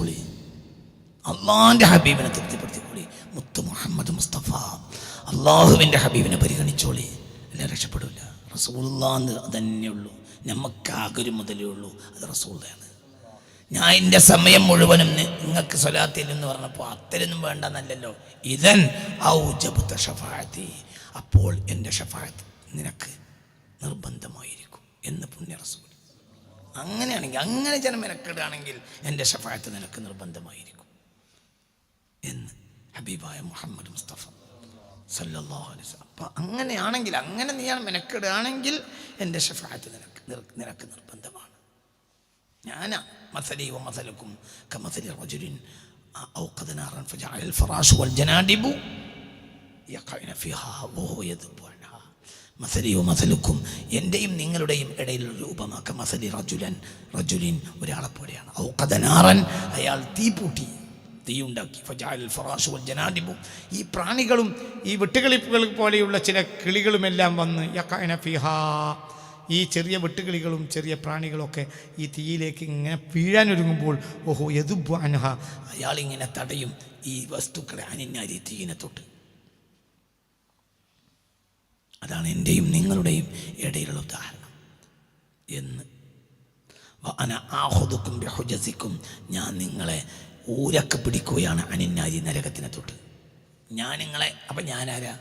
പരിഗണിച്ചോളി, അള്ളാഹിൻ്റെ ഹബീബിനെ തൃപ്തിപ്പെടുത്തിക്കോളി. മുത്ത് മുഹമ്മദ് മുസ്തഫ അള്ളാഹുവിൻ്റെ ഹബീബിനെ പരിഗണിച്ചോളി, എല്ലാം രക്ഷപ്പെടില്ല. റസൂലുള്ളാഹ് അതന്നെയുള്ളൂ, നമുക്കാകൊരു മുതലേ ഉള്ളൂ, അത് റസൂലുള്ളാഹിയാണ്. ഞാൻ എൻ്റെ സമയം മുഴുവനും നിങ്ങൾക്ക് സ്വലാത്തിൽ എന്ന് പറഞ്ഞപ്പോൾ അത്തരൊന്നും വേണ്ടെന്നല്ലല്ലോ. ഇതൻ ഔജബത ഷഫാഅത്തി, അപ്പോൾ എൻ്റെ ഷഫാഅത്ത് നിനക്ക് നിർബന്ധമായിരിക്കും എന്ന് പുണ്യ റസൂൽ. അങ്ങനെയാണെങ്കിൽ, അങ്ങനെ ജനം മെനക്കെടുകയാണെങ്കിൽ എൻ്റെ ഷഫാഅത്ത് നിനക്ക് നിർബന്ധമായിരിക്കും എന്ന് ഹബീബായ മുഹമ്മദ് മുസ്തഫ സല്ലല്ലാഹു അലൈഹി വസല്ലം. അപ്പം അങ്ങനെയാണെങ്കിൽ, അങ്ങനെ നീയാണ് മെനക്കെടുകയാണെങ്കിൽ എൻ്റെ ഷഫാഅത്ത് നിനക്ക് നിർബന്ധമാണ്. ഞാനാ മസലി വമസലക്കും കമസലി റജുലിൻ ഔഖദ നാറൻ ഫജഅല الفراش والجنادب يقعن فيها وهو يذب عنها. മസലി വമസലക്കും, എൻ്റെയും നിങ്ങളുടെയും ഇടയിലുള്ള രൂപമാക്ക മസലി റജുലിൻ ഒരാളെ പോലെയാണ്. ഔഖദ നാറൻ, അയാൾ തീ ഉണ്ടാക്കി. ഫജഅല الفراش والجنادب, ഈ പ്രാണികളും ഈ വെട്ടുകിളികൾ പോലെയുള്ള ചില കിളികളുമെല്ലാം വന്ന് യഖഅന ഫിഹാ, ഈ ചെറിയ വെട്ടുകിളികളും ചെറിയ പ്രാണികളൊക്കെ ഈ തീയിലേക്ക് ഇങ്ങനെ വീഴാനൊരുങ്ങുമ്പോൾ ഓഹോ യദുബ്ബു അൻഹ, അയാളിങ്ങനെ തടയും ഈ വസ്തുക്കളെ, അനിന്നാരി തീയിനെ തൊട്ട്. അതാണ് എൻ്റെയും നിങ്ങളുടെയും ഇടയിലുള്ള ഉദാഹരണം എന്ന്. വഅന ആഖുദുക്കും ബിഹുജസിക്കും, ഞാൻ നിങ്ങളെ ഊരക്ക് പിടിക്കുകയാണ്, അനിന്നാരി നരകത്തിനെ തൊട്ട്. ഞാൻ നിങ്ങളെ, അപ്പം ഞാനാരാ?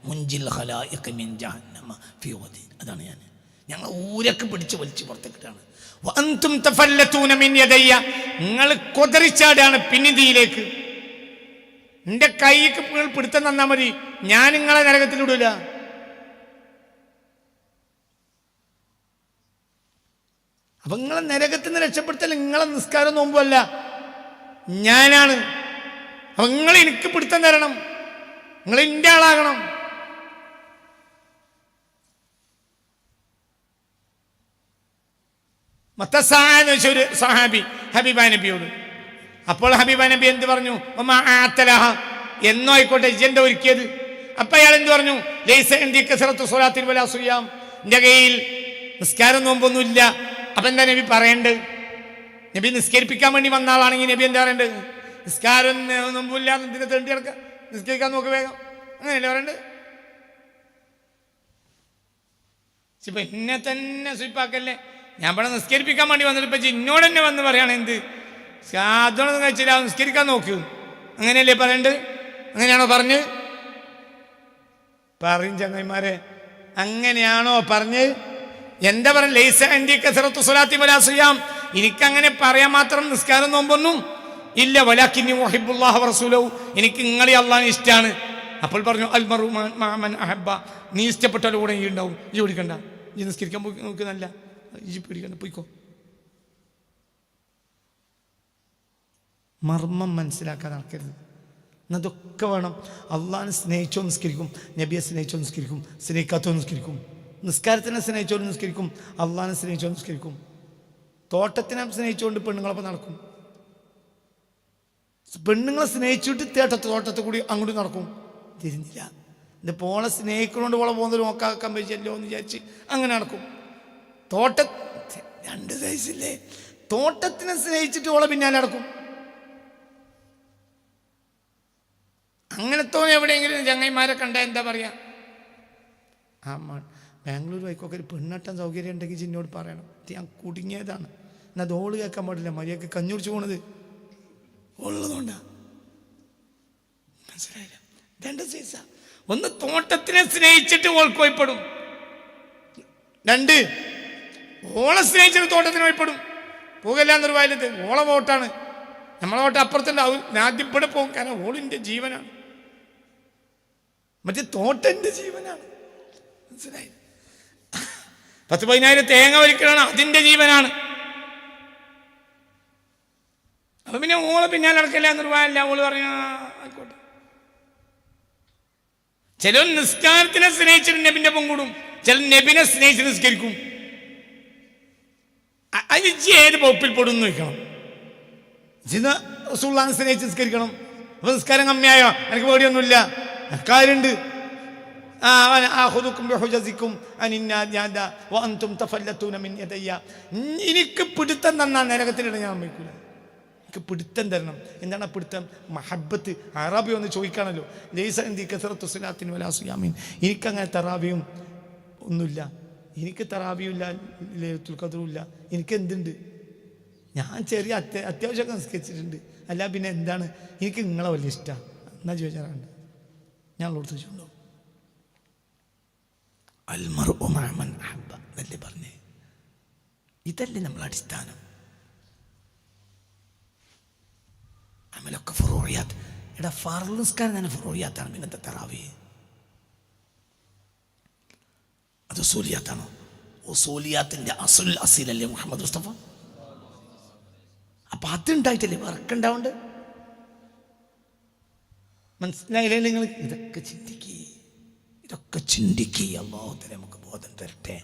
മുൻജിൽ ഖലായിഖ മിൻ ജഹന്നമ ഫീ വദി, അതാണ് ഞാൻ. ഞങ്ങൾ ഊരക്ക് പിടിച്ച് വലിച്ച് പുറത്തേക്കിട്ടാണ്. വഅൻതും തഫല്ലതൂന മിൻ യദയ്യ, നിങ്ങൾ കൊതറിച്ചാടാണ് പിന്നിതിയിലേക്ക്. എൻ്റെ കൈക്ക് നിങ്ങൾ പിടുത്തം തന്നാൽ മതി, ഞാൻ നിങ്ങളെ നരകത്തിലിടൂല. അപ്പൊ നിങ്ങളെ നരകത്തിൽ നിന്ന് രക്ഷപ്പെടുത്തൽ നിങ്ങളെ നിസ്കാരം നോമ്പല്ല, ഞാനാണ്. അപ്പൊ നിങ്ങൾ എനിക്ക് പിടുത്തം തരണം, നിങ്ങൾ എൻ്റെ ആളാകണം. ഒരു സഹാബി ഹബീബാ നബിയോട്, അപ്പോൾ ഹബീബാ നബി എന്ത് പറഞ്ഞു? എന്നോ ആയിക്കോട്ടെ, ഇജെന്താ ഒരുക്കിയത്? അപ്പൊ അയാൾ എന്ത് പറഞ്ഞു? എന്റെ കയ്യിൽ നിസ്കാരം നോമ്പൊന്നുമില്ല. അപ്പൊ എന്താ നബി പറയേണ്ടത്? നബി നിസ്കരിപ്പിക്കാൻ വേണ്ടി വന്ന ആളാണെങ്കിൽ നബി എന്താ പറയേണ്ടത്? നിസ്കാരം നോമ്പില്ല, എന്തിനെ തേണ്ടി കിടക്കുക, നിസ്കരിക്കാൻ നോക്ക് വേഗം, അങ്ങനെയല്ലേ പറയണ്ടത്? ഇപ്പൊ എന്നെ തന്നെ സ്വീപ്പാക്കല്ലേ, ഞാൻ ഇവിടെ നിസ്കരിപ്പിക്കാൻ വേണ്ടി വന്നിട്ട് ഇപ്പം ഇന്നോട് തന്നെ വന്ന് പറയുകയാണ് എന്ത് സാധനം കഴിച്ചില്ല, നിസ്കരിക്കാൻ നോക്കൂ, അങ്ങനെയല്ലേ പറയണ്ടത്? അങ്ങനെയാണോ പറഞ്ഞ്? പറയും ചങ്ങന്മാരെ, അങ്ങനെയാണോ പറഞ്ഞ്? എന്താ പറയുക? ലൈസ ഇൻദി കസറത്തു സ്വലാത്തി വലാ സിയാം, എനിക്കങ്ങനെ പറയാൻ മാത്രം നിസ്കാരം നോമ്പൊന്നും ഇല്ല. വലാകിന്നി ഉഹിബ്ബുല്ലാഹ വറസൂലഹു, എനിക്ക് നിങ്ങളെ അള്ളാഹിനെ ഇഷ്ടമാണ്. അപ്പോൾ പറഞ്ഞു അൽ മർഉ മഅ മൻ അഹബ്ബ, നീ ഇഷ്ടപ്പെട്ടാലും കൂടെ ഈ ഉണ്ടാവും, ഈ ഓടിക്കണ്ട, ഈ നിസ്കരിക്കാൻ പോയി നോക്കുന്നല്ല, ഈ പേടിക്കണ്ട, പോയിക്കോ. മർമ്മം മനസ്സിലാക്കാൻ നടക്കരുത്. എന്നതൊക്കെ വേണം. അള്ളാഹിനെ സ്നേഹിച്ചോ നിസ്കരിക്കും, നബിയെ സ്നേഹിച്ചോ നിസ്കരിക്കും, സ്നേഹിക്കാത്തോ നിസ്കരിക്കും. നിസ്കാരത്തിനെ സ്നേഹിച്ചോ നിസ്കരിക്കും, അള്ളാഹിനെ സ്നേഹിച്ചോ നിസ്കരിക്കും. തോട്ടത്തിനെ സ്നേഹിച്ചുകൊണ്ട് പെണ്ണുങ്ങളൊപ്പം നടക്കും. പെണ്ണുങ്ങളെ സ്നേഹിച്ചിട്ട് തോട്ടത്തിൽ കൂടി അങ്ങോട്ട് നടക്കും, തിരിഞ്ഞില്ല. എൻ്റെ പോളെ സ്നേഹിക്കൊണ്ട് പോളെ പോകുന്നത് നോക്കാക്കാൻ പറ്റിയല്ലോ എന്ന് വിചാരിച്ച് അങ്ങനെ നടക്കും. രണ്ട് സൈസില്ലേ, തോട്ടത്തിനെ സ്നേഹിച്ചിട്ട് ഓളെ പിന്നാലെ നടക്കും. അങ്ങനത്തെ എവിടെയെങ്കിലും ചങ്ങൈമാരെ കണ്ട എന്താ പറയാ? ബാംഗ്ലൂർ വൈക്കൊക്കെ ഒരു പെണ്ണെട്ടാൻ സൗകര്യം ഉണ്ടെങ്കിൽ ചിന്നോട് പറയണം, ഞാൻ കുടുങ്ങിയതാണ്. എന്നാൽ അത് ഓള് കേൾക്കാൻ പാടില്ല, മര്യാദക്ക് കഞ്ഞുടിച്ച് പോണത് ഉള്ളതുകൊണ്ടാ. മനസ്സിലായില്ല? രണ്ട് സൈസാ. ഒന്ന് തോട്ടത്തിനെ സ്നേഹിച്ചിട്ട് ഓൾക്ക് വഴിപ്പെടും, രണ്ട് ഓളെ സ്നേഹിച്ചിട്ട് തോട്ടത്തിന് വഴിപ്പെടും. പോകല്ല എന്നൊരു വയലത്ത് ഓളെ വോട്ടാണ്, നമ്മളെ വോട്ട് അപ്പുറത്തുണ്ടാവും. ആദ്യം ഇവിടെ പോകും, കാരണം ഓളിൻ്റെ ജീവനാണ്, മറ്റേ തോട്ടൻ്റെ ജീവനാണ്. മനസ്സിലായി? 10,000 തേങ്ങ വലിക്കലാണ്, അതിൻ്റെ ജീവനാണ്. അപ്പൊ പിന്നെ ഓളെ പിന്നാലെ നടക്കില്ല എന്നൊരു വയല്ല. ഓള് പറഞ്ഞ ആയിക്കോട്ടെ. ചില നിസ്കാരത്തിനെ സ്നേഹിച്ചിട്ട് നബിന്റെ ഒപ്പം കൂടും, ചില നബിനെ സ്നേഹിച്ച് നിസ്കരിക്കും. അത് ഏത് വകുപ്പിൽ പെടും നോക്കണം. റസൂലുള്ളാഹിനെ സ്നേഹിച്ച് നിസ്കരിക്കണം. അപ്പൊ നിസ്കാരം കമ്മിയായോ? എനിക്ക് പേടിയൊന്നുമില്ല, കാര്യമുണ്ട്. എനിക്ക് പിടുത്തം തന്നാ നരകത്തിലിട ഞാൻ വയ്ക്കൂല. പിടുത്തം തരണം. എന്താണ് പിടുത്തം? മഹബത്ത്. അറാബി ഒന്ന് ചോദിക്കാണല്ലോ, ലൈസ ഇന്ദി കസറത്തു സ്വലാത്തിൻ വലാ സിയാമിൻ, എനിക്കങ്ങനെ തറാവിയും ഒന്നുമില്ല, എനിക്ക് തറാവിയുമില്ല, ലൈലത്തുൽ ഖദ്റും ഇല്ല, എനിക്ക് എന്തുണ്ട്? ഞാൻ ചെറിയ അത്യാവശ്യമൊക്കെ നിസ്കരിച്ചിട്ടുണ്ട്, അല്ല പിന്നെ എന്താണ്? എനിക്ക് നിങ്ങളെ വലിയ ഇഷ്ടമാണ് എന്നാ ചോദിച്ചാറുണ്ട്. ഞാൻ ഉള്ളോട് ചോദിച്ചുണ്ടോ? അൽമർഉ മഅ മൻ അഹബ്ബ എന്നല്ലേ പറഞ്ഞേ? ഇതല്ലേ നമ്മളെ അടിസ്ഥാനം. അമലൊക്കെ ഫുറൂഇയാത്ത്. എടാ ഫർള് നിസ്കാരം തന്നെ ഫുറൂഇയാത്താണ്, പിന്നത്തെ തറാവീഹ് അത് ഉസൂലിയാത്താണോ? ഉസൂലിയാത്തിൻ്റെ അസീലല്ലേ മുഹമ്മദ് മുസ്തഫ? അപ്പം അതുണ്ടായിട്ടല്ലേ വർക്കുണ്ടാവുണ്ട്. മനസ്സിലായില്ലേ നിങ്ങൾ? ഇതൊക്കെ ചിന്തിക്കുക, അല്ലാഹു തആല നമുക്ക് ബോധം തരട്ടെ.